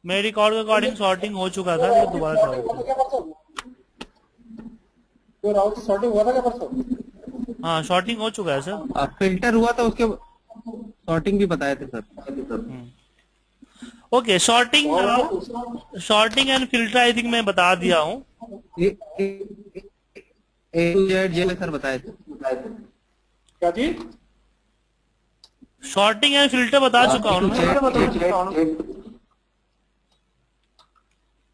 मेरे रिकॉर्ड के according sorting हो चुका था, लेकिन दोबारा ट्राई करते हैं। तो राहुल से सॉर्टिंग हुआ था क्या परसों? हाँ शॉर्टिंग हो चुका है सर। फिल्टर हुआ था, उसके सॉर्टिंग भी बताए थे sir. Okay, sorting and filter I think मैं बता दिया हूँ। A to Z J sir बताए थे। क्या चीज? शॉर्टिंग एंड फिल्टर बता चुका हूँ ना मैं।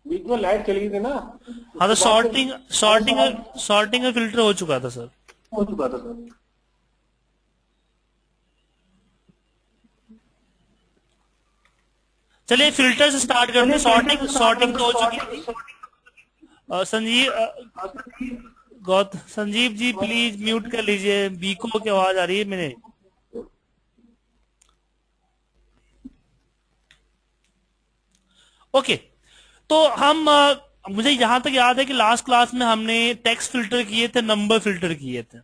बीच में लाइट चली गई थी ना। हाँ तो उसके बाद शॉर्टिंग और फिल्टर हो चुका था सर। हो चुका था सर। चलिए फिल्टर से स्टार्ट करते हैं। शॉर्टिंग शॉर्टिंग तो हो चुकी थी। संजीव जी प्लीज म्यूट कर लीजिए, बीको की आवाज आ रही है मेरे। ओके, तो हम मुझे यहां तक याद है कि लास्ट क्लास में हमने टेक्स्ट फिल्टर किए थे, नंबर फिल्टर किए थे।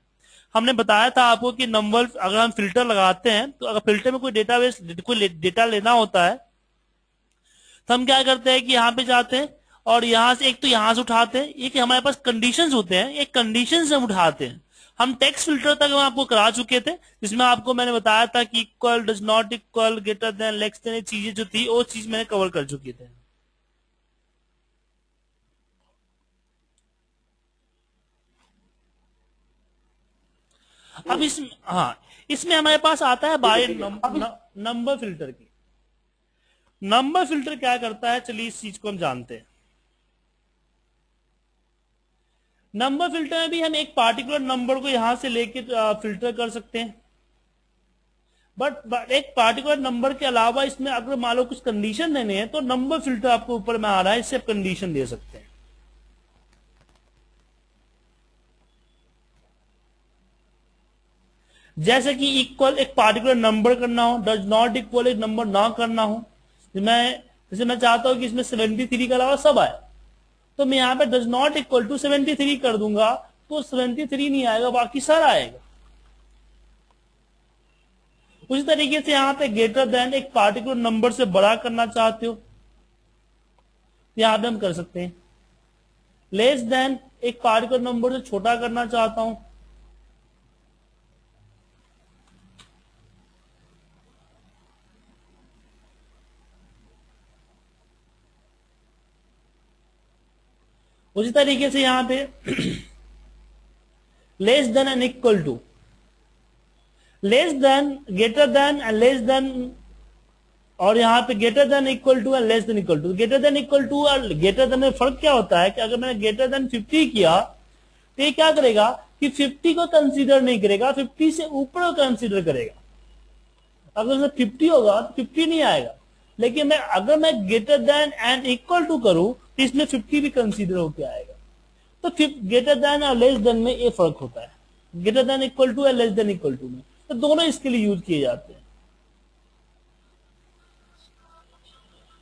हमने बताया था आपको कि नंबर अगर हम फिल्टर लगाते हैं तो अगर फिल्टर में कोई डेटा लेना होता है तो हम क्या करते हैं कि यहाँ पे जाते हैं और यहां से एक तो यहां से उठाते हैं, एक हमारे पास कंडीशंस होते हैं, एक कंडीशन से हम उठाते हैं। हम टेक्स्ट फिल्टर तक हम आपको करा चुके थे, जिसमें आपको मैंने बताया था कि equal, does not equal, greater than, less then, चीजें जो थी वो चीज मैंने कवर कर चुके थे। अब इसमें हमारे पास आता है बाय नंबर फिल्टर की। नंबर फिल्टर क्या करता है, चलिए इस चीज को हम जानते हैं। नंबर फिल्टर में भी हम एक पार्टिकुलर नंबर को यहां से लेके फिल्टर कर सकते हैं, बट एक पार्टिकुलर नंबर के अलावा इसमें अगर मान लो कुछ कंडीशन देने हैं तो नंबर फिल्टर आपको ऊपर में आ रहा है, इससे आप कंडीशन दे सकते हैं। जैसे कि इक्वल एक पार्टिकुलर नंबर करना हो, डज नॉट इक्वल एक नंबर ना करना हो। जैसे मैं चाहता हूं कि इसमें 73 के अलावा सब आए, तो मैं यहां पे डज नॉट इक्वल टू 73 कर दूंगा तो 73 नहीं आएगा, बाकी सारा आएगा। उसी तरीके से यहां पे ग्रेटर देन एक पार्टिकुलर नंबर से बड़ा करना चाहते हो, यहां पे हम कर सकते हैं। लेस देन एक पार्टिकुलर नंबर से छोटा करना चाहता हूं, उसी तरीके से यहां पे less than and equal to, less than, greater than and less than, और यहां पे greater than equal to and less than equal to. Greater than equal to और ग्रेटर देन में फर्क क्या होता है कि अगर मैंने ग्रेटर देन 50 किया तो ये क्या करेगा कि 50 को कंसीडर नहीं करेगा, 50 से ऊपर को कंसीडर करेगा। अगर उसमें 50 होगा तो 50 नहीं आएगा, लेकिन अगर मैं greater than and equal to करूं तो इसमें 50 भी कंसीडर होकर आएगा। तो ग्रेटर देन और लेस देन में ये फर्क होता है, ग्रेटर देन इक्वल टू या लेस देन इक्वल टू में, तो दोनों इसके लिए यूज किए जाते हैं।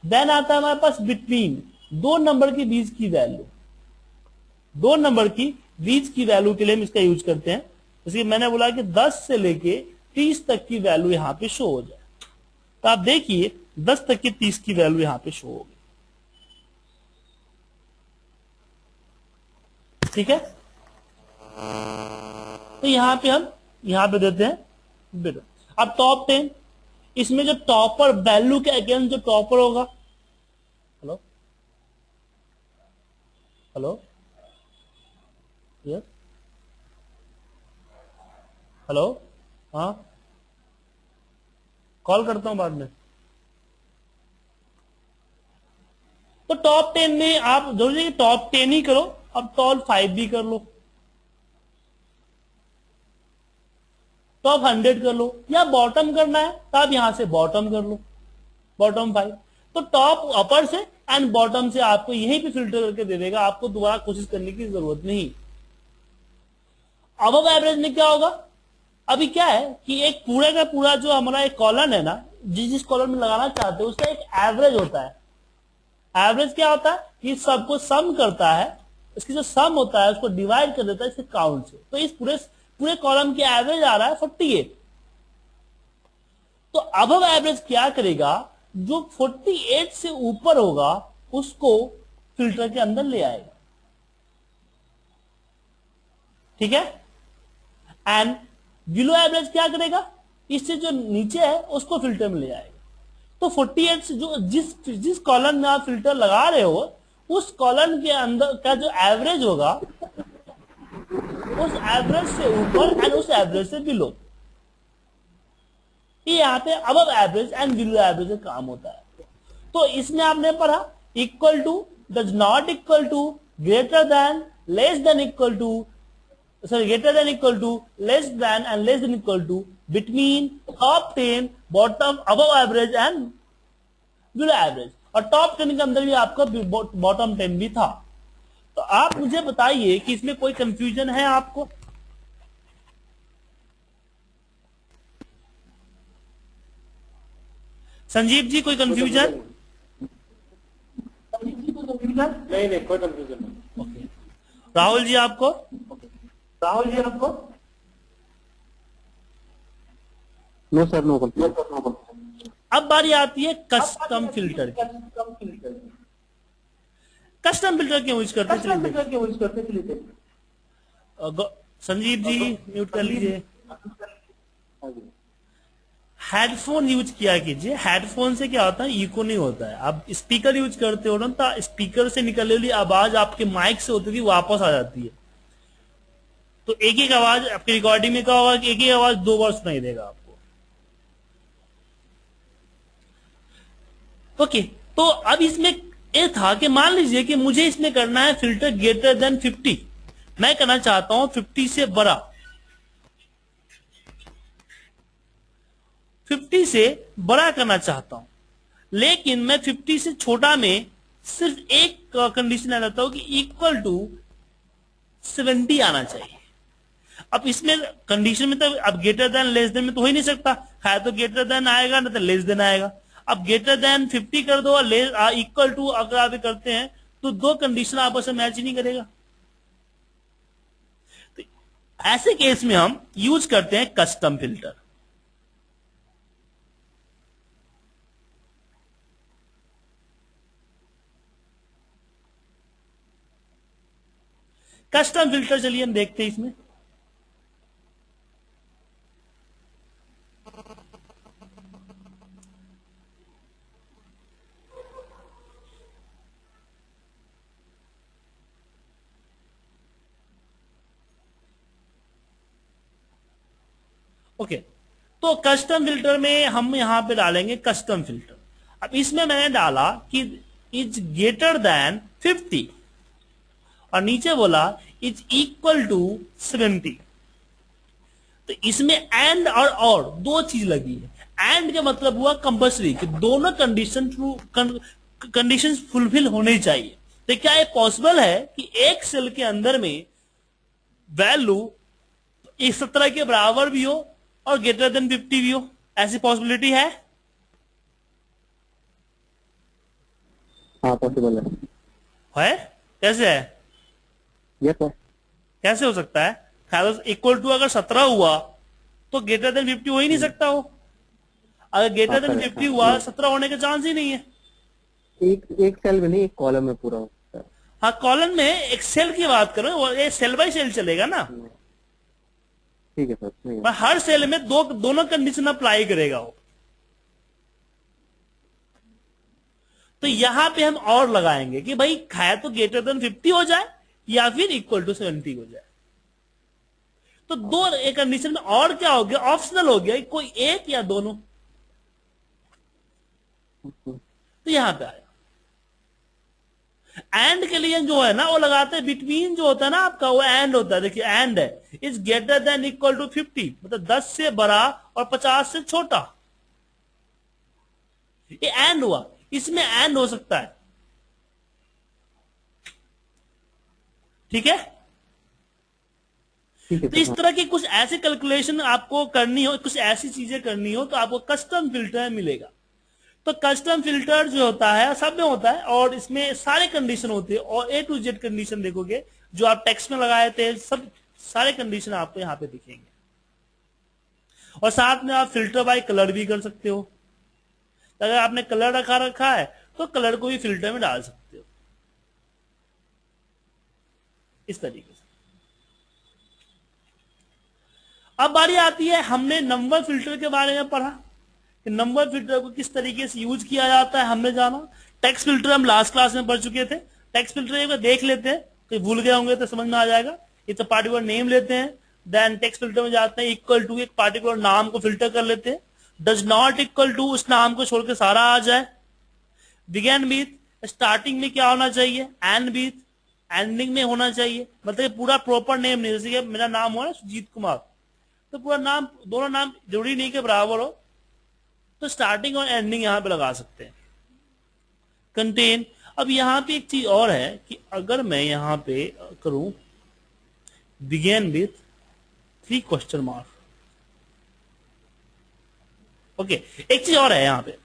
देन आता है हमारे पास बिटवीन, दो नंबर के बीच की वैल्यू, दो नंबर की बीच की वैल्यू के लिए हम इसका यूज करते हैं। जैसे मैंने बोला कि 10 से लेके 30 तक की वैल्यू यहां पे शो हो जाए, तो आप देखिए 10 तक की 30 की वैल्यू यहां पे शो होगी। ठीक है, तो हम यहां पे देते हैं बिट। अब टॉप 10, इसमें जो टॉपर वैल्यू के अगेंस्ट जो टॉपर होगा, हेलो हेलो यस हेलो, हाँ कॉल करता हूं बाद में। तो टॉप 10 में आप जरूरी है कि टॉप 10 ही करो, अब टॉप 5 भी कर लो, टॉप 100 कर लो, या बॉटम करना है तो आप यहां से बॉटम कर लो, बॉटम 5। तो टॉप अपर से एंड बॉटम से आपको यहीं पे फिल्टर करके दे देगा, आपको दोबारा कोशिश करने की जरूरत नहीं। अब एवरेज में क्या होगा, अभी क्या है कि एक पूरे का पूरा जो हमारा एक कॉलम है ना, जिस कॉलम में लगाना चाहते हो उसका एक एवरेज होता है। एवरेज क्या होता है कि सबको सम करता है, इसकी जो सम होता है उसको डिवाइड कर देता है इसके काउंट से। तो इस पूरे कॉलम की एवरेज आ रहा है 48। तो अब एवरेज क्या करेगा, जो 48 से ऊपर होगा उसको फिल्टर के अंदर ले आएगा, ठीक है। एंड बिलो एवरेज क्या करेगा, इससे जो नीचे है उसको फिल्टर में ले आएगा। तो 48 से जो जिस कॉलम में आप फिल्टर लगा रहे हो उस कॉलम के अंदर का जो एवरेज होगा उस एवरेज से ऊपर एंड उस एवरेज से बिलो, ये यहाँ पे above average and below average का काम होता है। तो इसमें आपने पढ़ा equal to, does not equal to, greater than, less than equal to, sorry greater than equal to, less than and less than equal to, between, top 10, bottom, above average and below average. और top 10 के अंदर भी आपका bottom 10 भी था। तो आप मुझे बताइए कि इसमें कोई कंफ्यूजन है आपको? संजीव जी कोई कंफ्यूजन? नहीं नहीं, कोई कंफ्यूजन नहीं। ओके, राहुल जी आपको? No sir, no confusion. अब बारी आती है कस्टम फिल्टर की। कस्टम फिल्टर क्यों यूज करते हैं? संजीव जी म्यूट कर लीजिए। हेडफोन यूज किया कीजिए। हेडफोन से क्या होता है, इको नहीं होता है। आप स्पीकर यूज करते हो ना, तो स्पीकर से निकलने वाली आवाज आपके माइक से होती थी वापस आ जाती है। तो एक एक आवाज आपकी रिकॉर्डिंग में क्या होगा, एक ही आवाज 2 बार सुनाई देगा आपको। ओके, तो अब इसमें ये था कि मान लीजिए कि मुझे इसमें करना है फिल्टर ग्रेटर देन 50, मैं करना चाहता हूं 50 से बड़ा, 50 से बड़ा करना चाहता हूं, लेकिन मैं 50 से छोटा में सिर्फ एक कंडीशन आ जाता हूं कि इक्वल टू 70 आना चाहिए। अब इसमें कंडीशन में तो अब ग्रेटर देन लेस देन में तो हो ही नहीं सकता, है तो ग्रेटर देन आएगा ना तो लेस देन आएगा। अब ग्रेटर देन 50 कर दो और इक्वल टू अगर आप करते हैं तो दो कंडीशन आपस में मैच ही नहीं करेगा। तो ऐसे केस में हम यूज करते हैं कस्टम फिल्टर। कस्टम फिल्टर चलिए हम देखते हैं इसमें। ओके, तो कस्टम फिल्टर में हम यहां पे डालेंगे कस्टम फिल्टर। अब इसमें मैंने डाला कि इज ग्रेटर देन 50 और नीचे बोला इज इक्वल टू 70। तो इसमें एंड और दो चीज लगी है। एंड का मतलब हुआ कंपल्सरी कि दोनों कंडीशन फुलफिल होने चाहिए। तो क्या ये पॉसिबल है कि एक सेल के अंदर में वैल्यू 17 के बराबर भी हो और ग्रेटर देन 50 भी हो? ऐसी पॉसिबिलिटी है? हाँ पॉसिबल है? कैसे है? Yes sir. कैसे हो सकता है? ख्याल इक्वल टू अगर 17 हुआ तो ग्रेटर देन 50 हो ही नहीं सकता हो। अगर ग्रेटर देन 50 हुआ 17 होने का चांस ही नहीं है। एक सेल में नहीं, एक कॉलम में पूरा होता है। हाँ, कॉलम में एक सेल की बात करो, ये सेल बाय सेल चलेगा ना। ठीक है सर, ठीक है। पर हर सेल में दोनों कंडीशन अप्लाई करेगा वो। तो यहां पे हम और लगाएंगे कि भाई खाया तो ग्रेटर देन 50 हो जाए या फिर इक्वल टू 70 हो जाए। तो दो एक कंडीशन में और क्या हो गया, ऑप्शनल हो गया, कोई एक या दोनों। तो यहां पे आया। एंड के लिए जो है ना वो लगाते हैं बिटवीन, जो होता है ना आपका वो एंड होता है। देखिए एंड है is greater than equal to 50, मतलब 10 से बड़ा और 50 से छोटा। ये एंड हुआ, इसमें एंड हो सकता है। ठीक है? तो इस तरह की कुछ ऐसे कैलकुलेशन आपको करनी हो, कुछ ऐसी चीजें करनी हो तो आपको कस्टम फिल्टर मिलेगा। तो कस्टम फिल्टर जो होता है सब में होता है और इसमें सारे कंडीशन होते हैं और A to Z कंडीशन देखोगे जो आप टेक्स्ट में लगाए थे, सब सारे कंडीशन आपको यहां पे दिखेंगे। और साथ में आप फिल्टर बाय कलर भी कर सकते हो अगर आपने कलर रखा है तो कलर को भी फिल्टर में डाल सकते हो इस तरीके से। अब बारी आती है, हमने नंबर फिल्टर के बारे में पढ़ा कि नंबर फिल्टर को किस तरीके से यूज किया जाता है, हमने जाना। टेक्स्ट फिल्टर हम लास्ट क्लास में पढ़ चुके थे। टेक्स्ट फिल्टर एक बार देख लेते हैं, कोई भूल गए होंगे तो समझ में आ जाएगा। इट्स अ पार्टिकुलर नेम लेते हैं, देन टेक्स्ट फिल्टर में जाते हैं, इक्वल टू एक पार्टिकुलर नाम को फिल्टर कर लेते हैं, डज नॉट इक्वल टू उस नाम को छोड़कर सारा आ जाए, बिगेन विथ स्टार्टिंग में क्या होना चाहिए, एंड विथ एंडिंग में होना चाहिए, मतलब पूरा प्रॉपर नेम नहीं। जैसे कि मेरा नाम हुआ ना सुजीत कुमार, तो पूरा नाम, दोनों नाम जरूरी नहीं के बराबर हो, तो स्टार्टिंग और एंडिंग यहां पे लगा सकते हैं। कंटेन, अब यहां पे एक चीज और है कि अगर मैं यहां पे करूं begin with 3 question mark, okay, एक चीज और है यहां पे,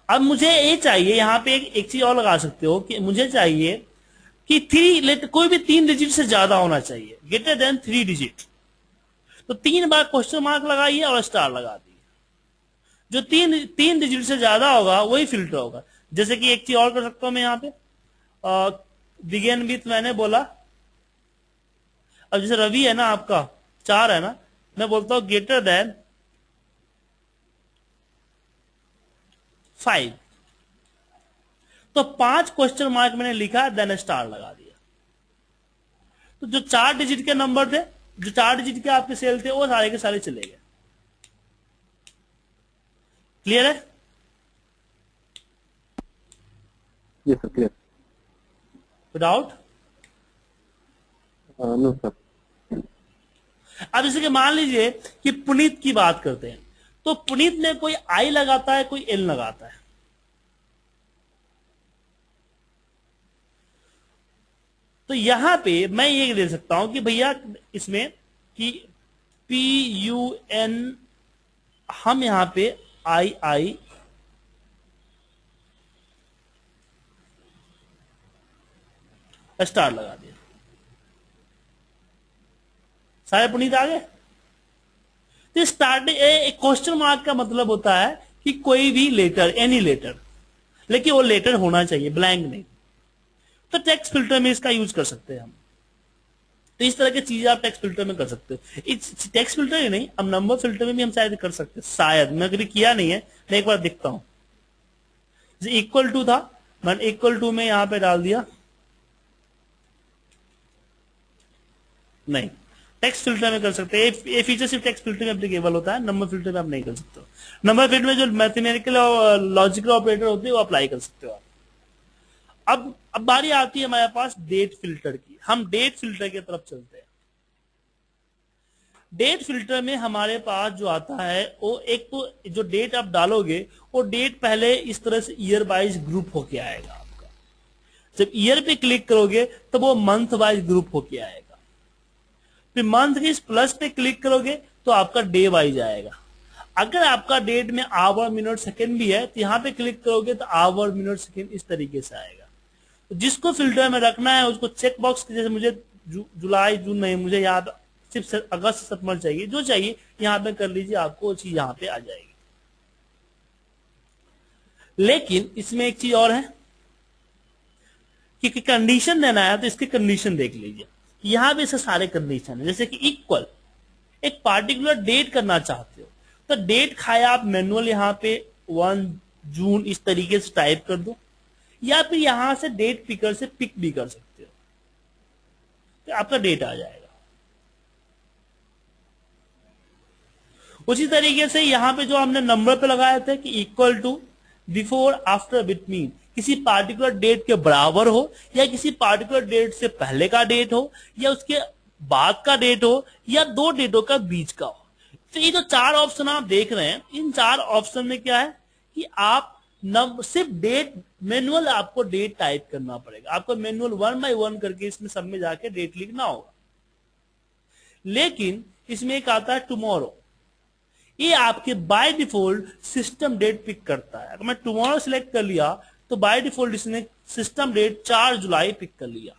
अब मुझे ये चाहिए, यहां पे एक चीज और लगा सकते हो कि मुझे चाहिए कि 3 कोई भी 3 डिजिट से ज्यादा होना चाहिए, ग्रेटर देन 3 डिजिट। तो 3 बार क्वेश्चन मार्क लगाइए और स्टार लगा दिए। जो 3 डिजिट से ज्यादा होगा वही फिल्टर होगा। जैसे कि एक चीज और कर सकता हूं मैं यहां पे, बिगेन विथ मैंने बोला, अब जैसे रवि है ना आपका 4 है ना, मैं बोलता हूं ग्रेटर देन 5, तो 5 क्वेश्चन मार्क मैंने लिखा, देन स्टार लगा दिया। तो जो 4 डिजिट के नंबर थे, जो 4 डिजिट के आपके सेल थे, वो सारे के सारे चले गए। क्लियर है? Yes sir, clear. Without no sir. अब जैसे कि मान लीजिए कि पुनीत की बात करते हैं, तो पुनीत में कोई आई लगाता है, कोई एल लगाता है। तो यहां पे मैं ये दे सकता हूं कि भैया इसमें कि PUN, हम यहां पे II स्टार लगा दिया, सारे पुनीत आ गए। तो स्टार्टिंग एक क्वेश्चन मार्क का मतलब होता है कि कोई भी लेटर, एनी लेटर, लेकिन वो लेटर होना चाहिए, ब्लैंक नहीं। तो टेक्स्ट फिल्टर में इसका यूज कर सकते हैं हम। तो इस तरह की चीजें आप टेक्स्ट फिल्टर में कर सकते हो। इस टेक्स्ट फिल्टर ही नहीं, अब नंबर फिल्टर में भी हम शायद कर सकते हैं, शायद, मैं कभी किया नहीं है, मैं एक बार देखता हूं। जैसे इक्वल टू था, मैंने इक्वल टू में यहां पे डाल दिया, नहीं, टेक्स्ट फिल्टर में कर सकते हैं। ये फीचर सिर्फ टेक्स्ट फिल्टर में एप्लीकेबल होता है, नंबर फिल्टर में आप नहीं कर सकते हो। नंबर फिल्टर में जो मैथमेटिकल और लॉजिकल ऑपरेटर होते हैं वो अप्लाई कर सकते हो आप। अब बारी आती है हमारे पास डेट फिल्टर की। हम डेट फिल्टर की तरफ चलते हैं। डेट फिल्टर में हमारे पास जो आता है वो एक तो जो डेट आप डालोगे वो डेट पहले इस तरह से ईयर वाइज ग्रुप होके आएगा आपका। जब ईयर पे क्लिक करोगे तो वो मंथ वाइज ग्रुप होके आएगा। फिर मंथ के इस प्लस पे क्लिक करोगे तो आपका डे वाइज आएगा। अगर आपका डेट में आवर मिनट सेकंड भी है तो यहां पे क्लिक करोगे तो आवर मिनट सेकंड इस तरीके से आएगा। तो जिसको फिल्टर में रखना है उसको चेक बॉक्स, जैसे मुझे जुलाई जून नहीं, मुझे यहाँ पे सिर्फ अगस्त सितंबर चाहिए, जो चाहिए यहाँ पे कर लीजिए, आपको वो चीज यहाँ पे आ जाएगी। लेकिन इसमें एक चीज और है कि कंडीशन देना है, तो इसके कंडीशन देख लीजिए। यहां पे से सारे कंडीशन है, जैसे कि इक्वल, एक पार्टिकुलर डेट करना चाहते हो तो डेट खाया आप मैनुअल यहां पे 1 जून इस तरीके से टाइप कर दो, या फिर यहां से डेट पिकर से पिक भी कर सकते हो, तो आपका डेट आ जाएगा। उसी तरीके से यहां पे जो हमने नंबर पे लगाए थे कि equal to before after between, किसी पार्टिकुलर डेट के बराबर हो या किसी पार्टिकुलर डेट से पहले का डेट हो या उसके बाद का डेट हो या 2 डेटों का बीच का हो। तो ये जो 4 ऑप्शन आप देख रहे हैं, इन 4 ऑप्शन में क्या है कि आप सिर्फ डेट, मैनुअल आपको डेट टाइप करना पड़ेगा, आपको मैनुअल 1 by 1 करके इसमें सब में जाके डेट लिखना होगा। लेकिन इसमें एक आता है टुमारो, ये आपके by default system date pick करता है। अगर मैं टुमारो सिलेक्ट कर लिया तो बाय डिफॉल्ट इसने सिस्टम डेट 4 जुलाई पिक कर लिया।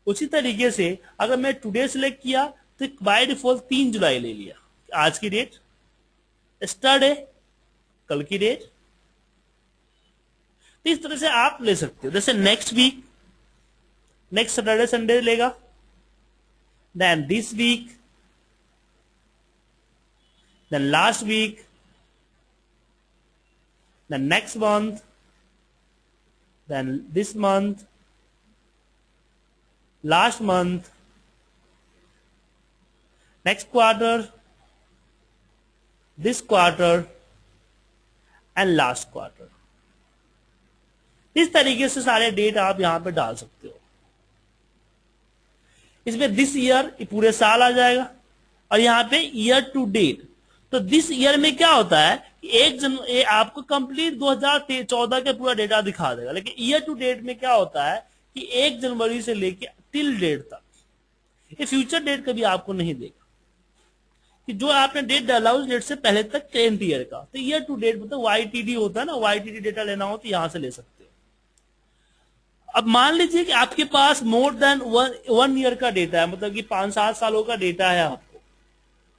उसी तरीके से अगर मैं टुडे सिलेक्ट किया तो बाय डिफॉल्ट 3 जुलाई ले लिया, आज की डेट, यस्टरडे कल की डेट। तो इस तरह से आप ले सकते हो। जैसे next week, next Saturday Sunday लेगा, then this week, then last week, then next month, then this month, last month, next quarter, this quarter and last quarter. इस तरीके से सारे डेट आप यहां पे डाल सकते हो। इसमें दिस ईयर पूरे साल आ जाएगा, और यहां पे ईयर टू डेट। तो दिस ईयर में क्या होता है कि आपको कंप्लीट 2014 का पूरा डेटा दिखा देगा, लेकिन ईयर टू डेट में क्या होता है कि 1 जनवरी से लेके टिल डेट तक, ये फ्यूचर डेट कभी आपको नहीं देगा कि जो आपने डेट डाला उस डेट से पहले तक करेंट ईयर का। तो ईयर टू डेट मतलब YTD होता है ना, YTD डेटा लेना हो तो यहां से ले सकते हो। अब मान लीजिए कि आपके पास मोर देन 1 ईयर का डेटा है, मतलब कि 5-7 सालों का डेटा है आपको।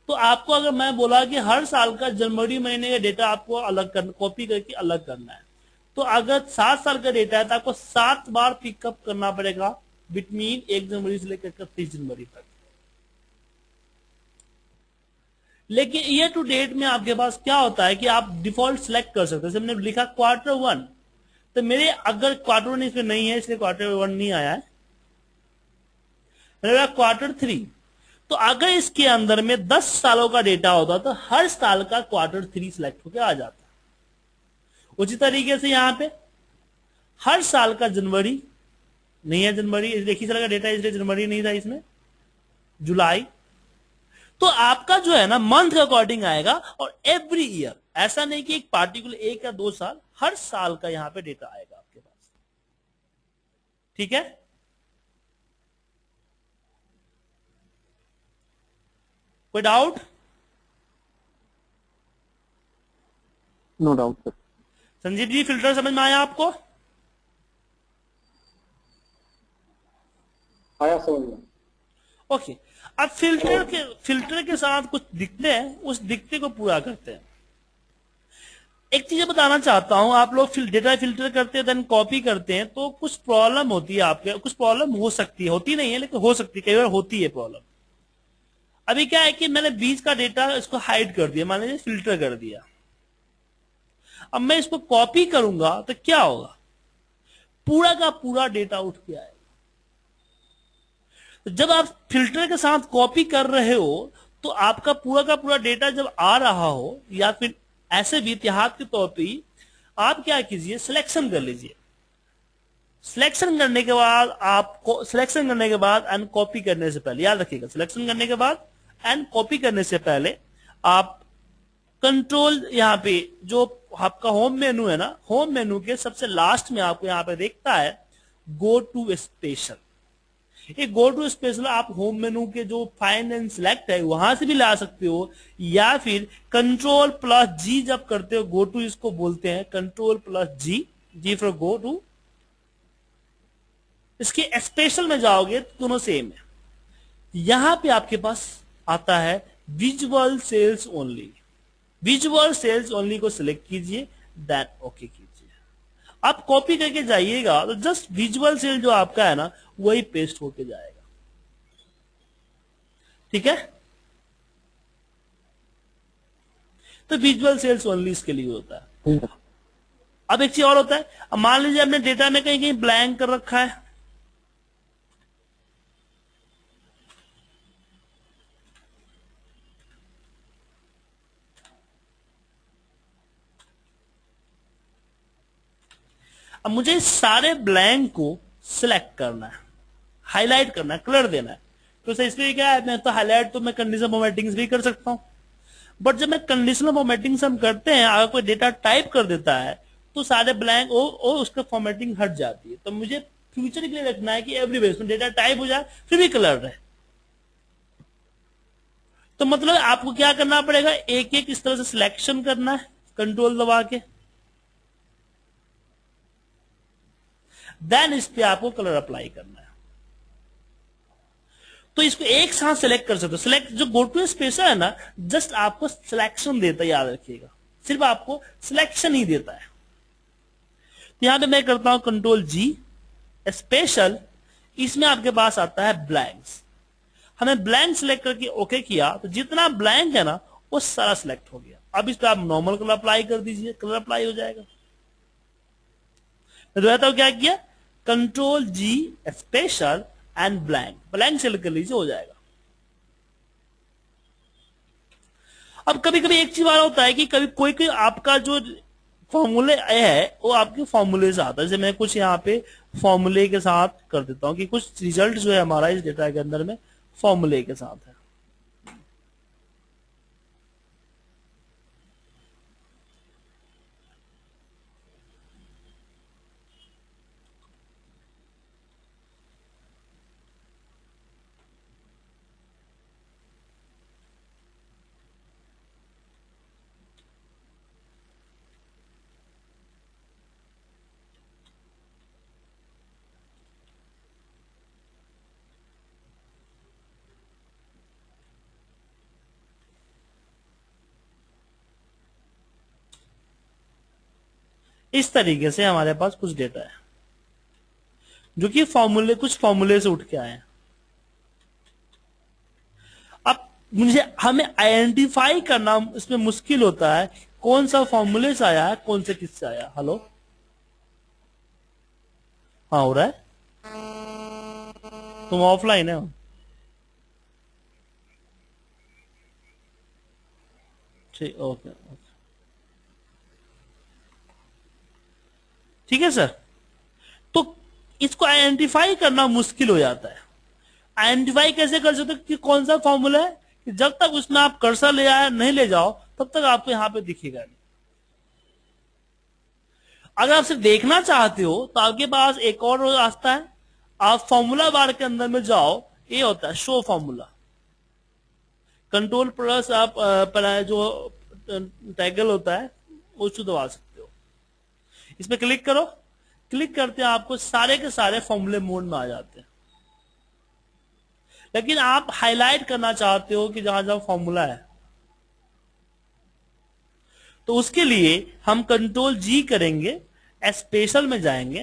तो आपको अगर मैं बोला कि हर साल का जनवरी महीने का डेटा आपको अलग करना, कॉपी करके अलग करना है, तो अगर 7 साल का डेटा है तो आपको 7 बार पिकअप करना पड़ेगा बिटवीन 1 जनवरी से लेकर 30 जनवरी तक। लेकिन ईयर टू डेट में आपके पास क्या होता है कि आप डिफॉल्ट सिलेक्ट कर सकते हैं। जैसे मैंने लिखा Q1, तो मेरे अगर Q1 इसमें नहीं है इसलिए Q1 नहीं आया है, मेरा Q3। तो अगर इसके अंदर में 10 सालों का डेटा होता तो हर साल का Q3 सिलेक्ट होकर आ जाता। उसी तरीके से यहां पे हर साल का जनवरी नहीं है, जनवरी एक ही साल का डेटा इसलिए जनवरी नहीं था इसमें, जुलाई। तो आपका जो है ना मंथ के अकॉर्डिंग आएगा, और एवरी ईयर, ऐसा नहीं कि एक पार्टिकुलर 1 या 2 साल, हर साल का यहां पे डेटा आएगा आपके पास। ठीक है, कोई doubt? No doubt sir. Sanjeev ji filter समझ में आया आपको? आया समझ में। ओके, अब फिल्टर के साथ कुछ दिखते हैं, उस दिखते को पूरा करते हैं। एक चीज बताना चाहता हूं, आप लोग डेटा फिल्टर करते हैं देन कॉपी करते हैं तो कुछ प्रॉब्लम होती है आपके, कुछ प्रॉब्लम हो सकती है, होती नहीं है लेकिन हो सकती है, कई बार होती है प्रॉब्लम। अभी क्या है कि मैंने बीच का डेटा इसको हाइड कर दिया, मान लीजिए फिल्टर कर दिया। अब मैं इसको कॉपी करूंगा तो क्या होगा, पूरा का पूरा डेटा उठ के आएगा। तो जब आप फिल्टर के साथ कॉपी कर रहे हो तो आपका पूरा का पूरा डेटा जब आ रहा हो, या फिर ऐसे भी इतिहास के तौर पे आप क्या कीजिए, सिलेक्शन कर लीजिए। सिलेक्शन करने के बाद आपको, सिलेक्शन करने के बाद एंड कॉपी करने से पहले, याद रखिएगा, सिलेक्शन करने के बाद एंड कॉपी करने से पहले आप कंट्रोल, यहां पे जो आपका होम मेनू है ना, होम मेनू के सबसे लास्ट में आपको यहां पे देखता है गो टू स्पेशल। ये गो टू स्पेशल आप होम मेनू के जो फाइंड एंड सिलेक्ट है वहां से भी ला सकते हो, या फिर Ctrl+G जब करते हो, गो टू इसको बोलते हैं, Ctrl+G, G for go to. इसके स्पेशल में जाओगे तो दोनों सेम है। यहां पे आपके पास आता है visual sales only. Visual sales only को सिलेक्ट कीजिए, देन ओके कीजिए। आप कॉपी करके जाइएगा तो जस्ट विजुअल सेल जो आपका है ना वही पेस्ट होके जाएगा। ठीक है, तो विजुअल सेल्स ओनली इसके लिए होता है। अब एक चीज और होता है, अब मान लीजिए आपने डेटा में कहीं कहीं ब्लैंक कर रखा है, अब मुझे इस सारे ब्लैंक को सिलेक्ट करना है, हाईलाइट करना है, कलर देना है। तो सर इसलिए क्या है, मैं तो हाईलाइट तो मैं कंडीशनल फॉर्मेटिंग से भी कर सकता हूं, बट जब मैं कंडीशनल फॉर्मेटिंग से हम करते हैं, अगर कोई डेटा टाइप कर देता है तो सारे ब्लैंक उसका फॉर्मेटिंग हट जाती है। तो मुझे फ्यूचर के लिए रखना है कि एवरी बेस में डेटा टाइप हो जाए फिर भी कलर रहे। तो मतलब आपको क्या करना पड़ेगा, एक एक इस तरह से सिलेक्शन करना है कंट्रोल दबा के, देन इस पे आपको कलर अप्लाई करना है। तो इसको एक साथ सेलेक्ट कर सकते हो। सेलेक्ट जो गो टू स्पेशल है ना, जस्ट आपको सिलेक्शन देता है, याद रखिएगा, सिर्फ आपको सिलेक्शन ही देता है। तो यहां पे मैं करता हूं कंट्रोल जी स्पेशल, इसमें आपके पास आता है ब्लैंक्स। हमने ब्लैंक सिलेक्ट करके ओके किया तो जितना ब्लैंक है ना वो सारा सिलेक्ट हो गया। अब इस पर आप नॉर्मल कलर अप्लाई कर दीजिए, कलर अप्लाई हो जाएगा। तो क्या किया, control G special and blank, blank select कर लीजिए, हो जाएगा। अब कभी कभी एक चीज वाला होता है कि कभी कोई कोई आपका जो फॉर्मूले है वो आपके फॉर्मूले से आता है। जैसे मैं कुछ यहाँ पे फॉर्मूले के साथ कर देता हूं कि कुछ रिजल्ट जो है हमारा इस डेटा के अंदर में फॉर्मूले के साथ है। इस तरीके से हमारे पास कुछ डेटा है जो कि फॉर्मूले, कुछ फॉर्मूले से उठ के आए हैं। अब हमें आइडेंटिफाई करना इसमें मुश्किल होता है कौन सा फॉर्मूले से आया है, कौन से किससे आया। हेलो, हाँ हो रहा है, तुम ऑफलाइन है? ठीक, ओके ओके, ठीक है सर। तो इसको आइडेंटिफाई करना मुश्किल हो जाता है। आइडेंटिफाई कैसे कर सकते कि कौन सा फॉर्मूला है, कि जब तक उसमें आप कर्सर ले आए नहीं ले जाओ तब तक आपको यहां पे दिखेगा नहीं। अगर आप सिर्फ देखना चाहते हो तो आपके पास एक और रास्ता है, आप फॉर्मूला बार के अंदर में जाओ, ये होता है शो फॉर्मूला। कंट्रोल प्लस आप जो टैगल होता है वो उसको दबा सकते हो। इस पे क्लिक करो, क्लिक करते हैं आपको सारे के सारे फॉर्मूले मोड में आ जाते हैं। लेकिन आप हाईलाइट करना चाहते हो कि जहां जहां फॉर्मूला है, तो उसके लिए हम कंट्रोल जी करेंगे, स्पेशल में जाएंगे।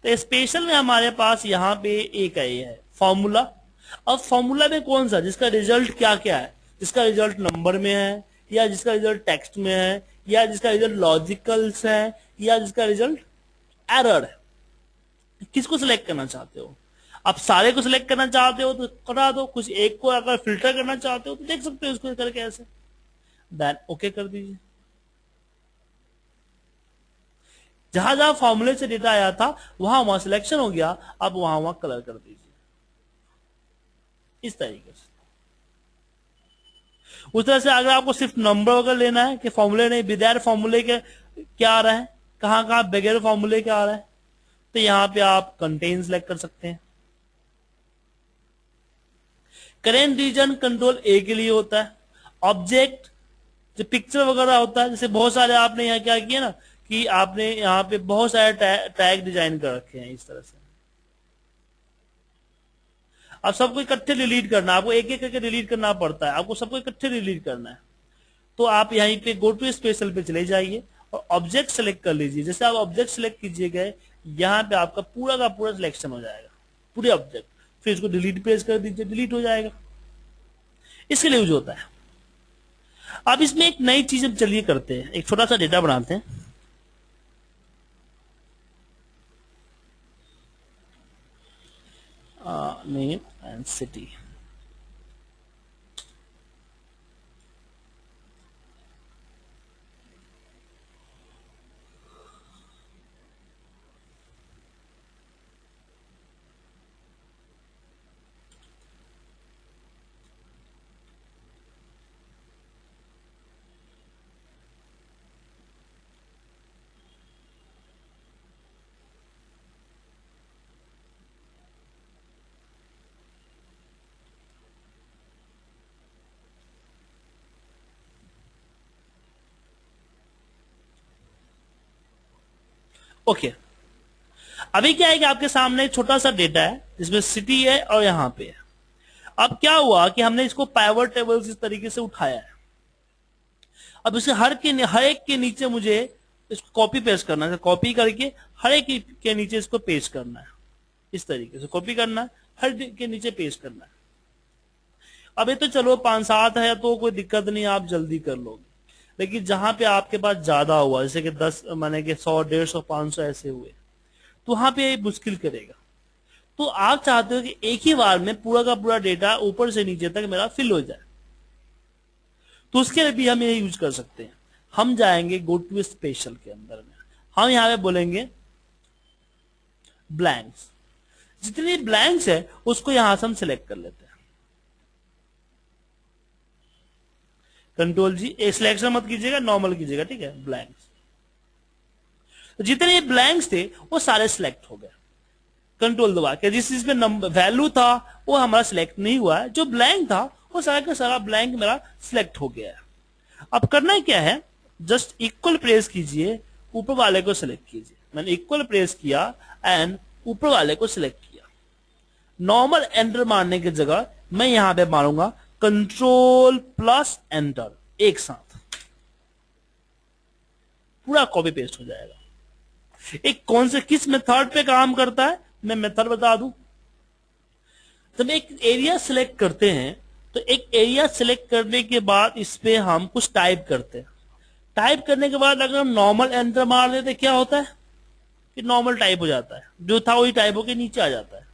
तो स्पेशल में हमारे पास यहां पे एक है फॉर्मूला। अब फॉर्मूला में कौन सा, जिसका रिजल्ट क्या क्या है, जिसका रिजल्ट नंबर में है, या जिसका रिजल्ट टेक्स्ट में है, या जिसका रिजल्ट लॉजिकल्स है, या जिसका रिजल्ट एरर है, किसको सिलेक्ट करना चाहते हो। आप सारे को सिलेक्ट करना चाहते हो तो करा दो, कुछ एक को अगर फिल्टर करना चाहते हो तो देख सकते हो इसको करके ऐसे, देन ओके कर दीजिए। जहां जहां फॉर्मूले से डेटा आया था वहां वहां सिलेक्शन हो गया, अब वहां वहां कलर कर दीजिए इस तरीके से। उस तरह से अगर आपको सिर्फ नंबर वगैरह लेना है कि फॉर्मूले नहीं, बगैर फॉर्मूले के क्या आ रहा है, कहां कहां बगैर फॉर्मूले के आ रहा है, तो यहां पे आप कंटेन सिलेक्ट कर सकते हैं। करेंट रीजन कंट्रोल ए के लिए होता है। ऑब्जेक्ट जो पिक्चर वगैरह होता है, जैसे बहुत सारे आपने यहाँ क्या किया ना कि आपने यहाँ पे बहुत सारे टैग डिजाइन कर रखे हैं इस तरह से। अब सबको इकट्ठे डिलीट करना, आपको एक एक करके डिलीट करना पड़ता है, आपको सबको इकट्ठे डिलीट करना है। तो आप यहीं पे गो टू स्पेशल पे चले जाइए और ऑब्जेक्ट सेलेक्ट कर लीजिए। जैसे आप ऑब्जेक्ट सेलेक्ट कीजिएगा, यहाँ पे आपका पूरा का पूरा सिलेक्शन हो जाएगा, पूरे ऑब्जेक्ट। फिर इसको डिलीट पेज कर दीजिए, डिलीट हो जाएगा। इसके लिए यूज होता है। अब इसमें एक नई चीज चलिए करते हैं, एक छोटा सा डेटा बनाते हैं। Name and city. ओके, अभी क्या है कि आपके सामने एक छोटा सा डेटा है जिसमें सिटी है और यहां पे है। अब क्या हुआ कि हमने इसको पाइवट टेबल इस तरीके से उठाया है। अब इसे हर एक के नीचे मुझे इसको कॉपी पेस्ट करना है, कॉपी करके हर एक के नीचे इसको पेस्ट करना है, इस तरीके से कॉपी करना है, हर एक के नीचे पेस्ट करना है। अब ये तो चलो 5-7 है तो कोई दिक्कत नहीं, आप जल्दी कर लोगे, लेकिन जहां पे आपके पास ज्यादा हुआ, जैसे कि 10 माने कि 100, 150, 500 ऐसे हुए, तो वहां पे मुश्किल करेगा। तो आप चाहते हो कि एक ही बार में पूरा का पूरा डेटा ऊपर से नीचे तक मेरा फिल हो जाए, तो उसके लिए भी हम ये यूज कर सकते हैं। हम जाएंगे गो टू स्पेशल के अंदर में, हम यहां पे बोलेंगे ब्लैंक्स। जितनी ब्लैंक्स है उसको यहां से हम सिलेक्ट कर लेते हैं। कंट्रोल जी, सिलेक्शन मत कीजिएगा, नॉर्मल कीजिएगा, ठीक है। ब्लैंक्स, तो जितने ब्लैंक्स थे वो सारे सिलेक्ट हो गए कंट्रोल दबा के। जिस चीज में नंबर वैल्यू था वो हमारा सिलेक्ट नहीं हुआ है, जो ब्लैंक था वो सारा का सारा ब्लैंक मेरा सिलेक्ट हो गया है। अब करना क्या है, जस्ट इक्वल प्रेस कीजिए, ऊपर वाले को सिलेक्ट कीजिए। मैंने इक्वल प्रेस किया एंड ऊपर वाले को सिलेक्ट किया। नॉर्मल एंटर मारने की जगह मैं यहां पे मारूंगा कंट्रोल प्लस एंटर, एक साथ पूरा कॉपी पेस्ट हो जाएगा। एक कौन से किस मेथड पे काम करता है मैं मेथड बता दूं। जब एक एरिया सिलेक्ट करते हैं तो एक एरिया सिलेक्ट करने के बाद इस पे हम कुछ टाइप करते हैं। टाइप करने के बाद अगर हम नॉर्मल एंटर मार देते क्या होता है कि नॉर्मल टाइप हो जाता है, जो था वही टाइप होकर नीचे आ जाता है।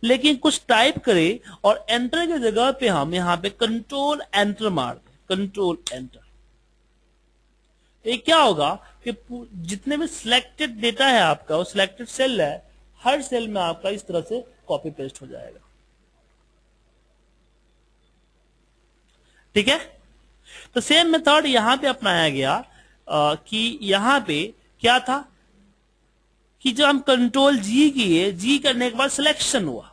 लेकिन कुछ टाइप करे और एंटर की जगह पे हम यहां पे कंट्रोल एंटर मार दें, कंट्रोल एंटर, ये क्या होगा कि जितने भी सिलेक्टेड डेटा है आपका, वो सिलेक्टेड सेल है, हर सेल में आपका इस तरह से कॉपी पेस्ट हो जाएगा। ठीक है, तो सेम मेथड यहां पे अपनाया गया कि यहां पे क्या था कि जब हम कंट्रोल जी किए, जी करने के बाद सिलेक्शन हुआ,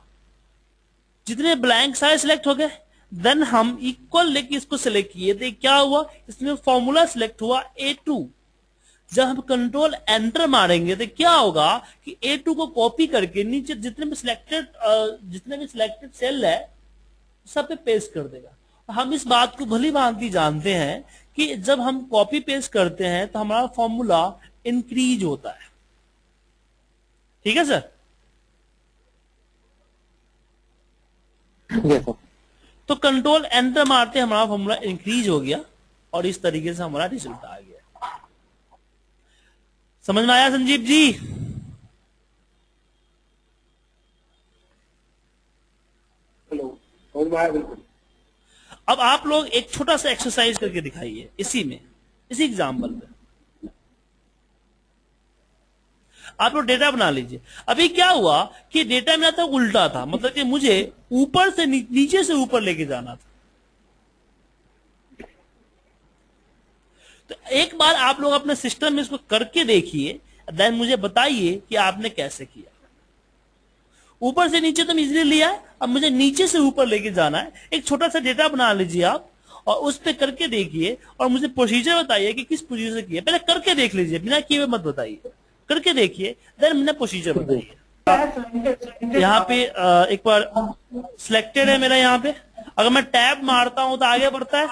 जितने ब्लैंक सारे सिलेक्ट हो गए। देन हम इक्वल लेके इसको सिलेक्ट किए तो क्या हुआ, इसमें फॉर्मूला सिलेक्ट हुआ A2। जब हम कंट्रोल एंटर मारेंगे तो क्या होगा कि A2 को कॉपी करके नीचे जितने भी सिलेक्टेड सेल है सब पे पेस्ट कर देगा। हम इस बात को भली भांति जानते हैं कि जब हम कॉपी पेस्ट करते हैं तो हमारा फॉर्मूला इंक्रीज होता है। ठीक है सर, यस सर। तो कंट्रोल एंटर मारते हमारा फॉर्मूला इंक्रीज हो गया और इस तरीके से हमारा रिजल्ट आ गया। समझ में आया संजीव जी? हेलो, समझ में आया बिल्कुल। अब आप लोग एक छोटा सा एक्सरसाइज करके दिखाइए इसी एग्जाम्पल पे। आप लोग डेटा बना लीजिए। अभी क्या हुआ कि डेटा मेरा था उल्टा था, मतलब कि मुझे ऊपर से नीचे से ऊपर लेके जाना था। तो एक बार आप लोग अपने सिस्टम में इसको करके देखिए, देन मुझे बताइए कि आपने कैसे किया। ऊपर से नीचे तो इजीली लिया है, अब मुझे नीचे से ऊपर लेके जाना है। एक छोटा सा डेटा बना लीजिए आप और उस पे करके देखिए और मुझे प्रोसीजर बताइए कि किस प्रोसीजर से किया। पहले करके देख लीजिए, बिना किए हुए मत बताइए, करके देखिए, देन मैंने प्रोसीजर बताइए। यहाँ पे एक बार सिलेक्टेड है मेरा, यहाँ पे अगर मैं टैब मारता हूं तो आगे बढ़ता है।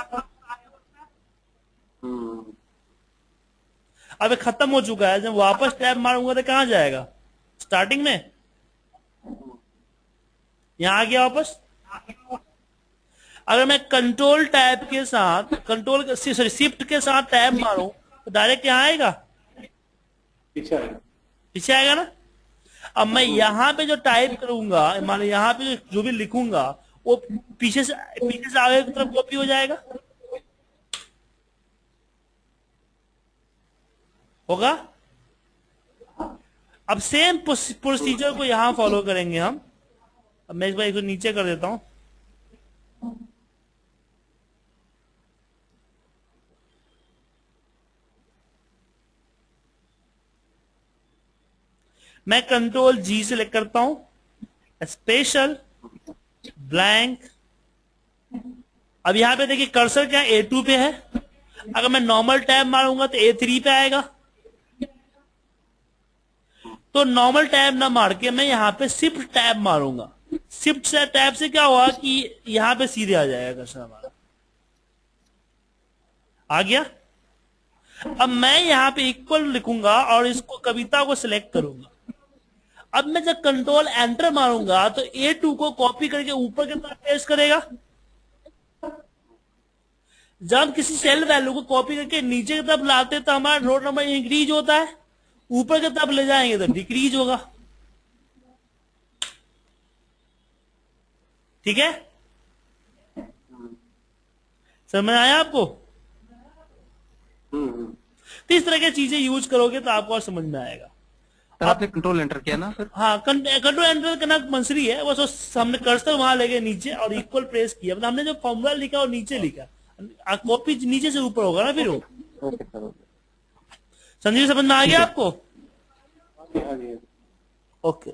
अब खत्म हो चुका है, जब वापस टैब मारूंगा तो कहां जाएगा, स्टार्टिंग में, यहां आ गया वापस। अगर मैं कंट्रोल टैब के साथ शिफ्ट के साथ टैब मारूं तो डायरेक्ट यहां आएगा, पीछे आएगा ना। अब मैं यहां पे जो टाइप करूंगा, मान लो यहां पे जो भी लिखूंगा वो पीछे से आगे की तरफ कॉपी हो जाएगा, होगा। अब सेम प्रोसीजर को यहां फॉलो करेंगे हम। अब मैं इस बार इसको नीचे कर देता हूं। मैं कंट्रोल जी सेलेक्ट करता हूं, स्पेशल ब्लैंक। अब यहां पे देखिए कर्सर क्या A2 पे है, अगर मैं नॉर्मल टैब मारूंगा तो A3 पे आएगा। तो नॉर्मल टैब ना मार के मैं यहां पे शिफ्ट टैब मारूंगा, शिफ्ट से टैब से क्या हुआ कि यहां पे सीधे आ जाएगा कर्सर हमारा। आ गया। अब मैं यहाँ पे इक्वल लिखूंगा और इसको कविता को सिलेक्ट करूंगा। अब मैं जब कंट्रोल एंटर मारूंगा तो A2 को कॉपी करके ऊपर की तरफ पेस्ट करेगा। जब किसी सेल वैल्यू को कॉपी करके नीचे की तरफ लाते तो हमारा रोल नंबर इंक्रीज होता है, ऊपर की तरफ ले जाएंगे तो डिक्रीज होगा। ठीक है, समझ आया आपको? तो इस तरह की चीजें यूज करोगे तो आपको और समझ में आएगा। सर आपने कंट्रोल एंटर किया ना फिर? हाँ, कंट्रोल एंटर करना कंपल्सरी है, बस हमने कर्सर वहां लेके नीचे और इक्वल प्रेस किया, मतलब हमने जो फॉर्मूला लिखा और नीचे लिखा, कॉपी नीचे से ऊपर होगा ना फिर वो। संजीव समझ में आ गया आपको? ओके,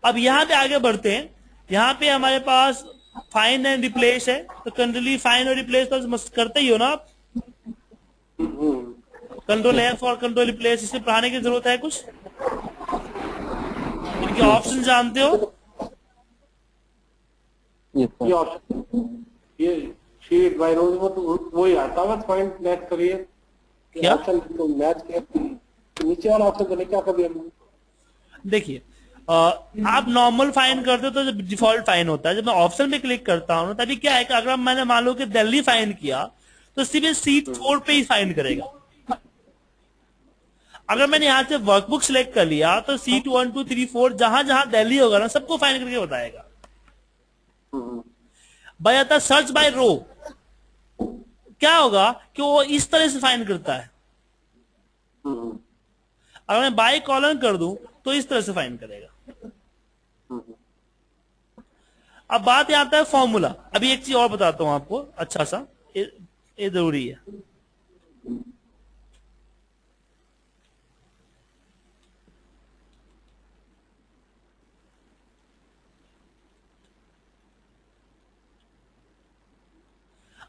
अब यहाँ पे आगे बढ़ते हैं। यहाँ पे हमारे पास फाइंड एंड रिप्लेस है, तो कंट्रोली फाइंड और रिप्लेस तो करते ही हो ना आप। कंट्रोल F और कंट्रोल रिप्लेस, इसमें पढ़ाने की जरूरत है कुछ? इनके ऑप्शन जानते हो? ये ऑप्शन, ये शीट बाय रोज में तो वही आता है, फाइंड मैच करिए क्या ऑप्शन को मैच किया, नीचे वाला ऑप्शन तो नहीं क्या कभी हम। देखिए, आप नॉर्मल फाइन करते हो तो डिफॉल्ट फाइन होता है। जब मैं ऑप्शन पे क्लिक करता हूँ तभी क्या है कि अगर मैंने मान लो कि दिल्ली फाइन किया तो सिर्फ सीट 4 पे ही फाइन करेगा। अगर मैंने यहाँ से वर्कबुक सिलेक्ट कर लिया तो सीट 1 2 3 4 जहां जहां दिल्ली होगा ना सबको फाइन करके बताएगा। भाई आता सर्च बाय रो, क्या होगा कि वो इस तरह से फाइन करता है। अगर मैं बाय कॉलन कर दूं तो इस तरह से फाइन करेगा। अब बात यहाँ आता है फॉर्मूला। अभी एक चीज और बताता हूं आपको, अच्छा सा, ये जरूरी है।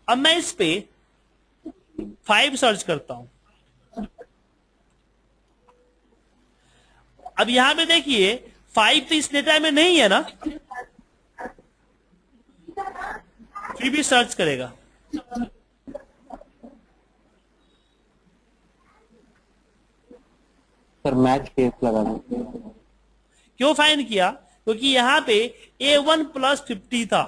अब मैं इस पे 5 सर्च करता हूं। अब यहां पे देखिए 5 तो इस डेटा में नहीं है ना, फिर भी सर्च करेगा। सर मैच केस लगाना। क्यों फाइन किया? क्योंकि यहां पे A1 + 50 था,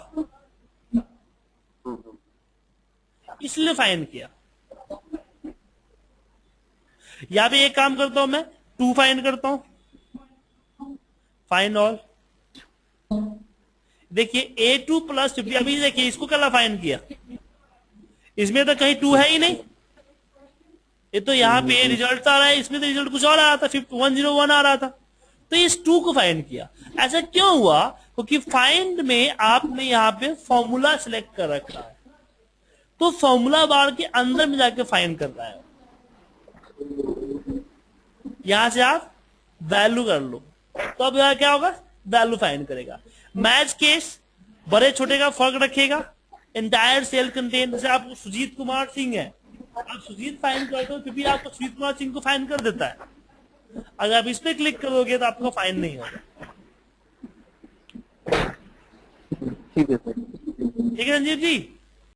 इसलिए फाइन किया। यहां पे एक काम करता हूं, मैं 2 फाइन करता हूं, फाइंड ऑल। देखिए A2 + 50, अभी देखिए इसको क्या फाइन किया, इसमें तो कहीं 2 है ही नहीं। ये तो यहाँ पे रिजल्ट आ रहा है, इसमें तो रिजल्ट कुछ और आ रहा था, 101 आ रहा था, तो इस 2 को फाइंड किया। ऐसा क्यों हुआ? क्योंकि फाइंड में आपने यहाँ पे फॉर्मूला सिलेक्ट कर रखा है, तो फॉर्मूला बार के अंदर में जाके फाइंड कर रहा है। यहां से आप वैल्यू कर लो, तो अब यहाँ क्या होगा, वैल्यू फाइंड करेगा। मैच केस बड़े छोटे का फर्क रखेगा। इंटायर सेल कंटेन, जैसे आपको सुजीत कुमार सिंह है, आप सुजीत फाइन करते हो क्योंकि आपको सुजीत कुमार सिंह को फाइन कर देता है। अगर आप इस पे क्लिक करोगे तो आपको फाइन नहीं होगा। ठीक है सर। ठीक है रंजीत जी।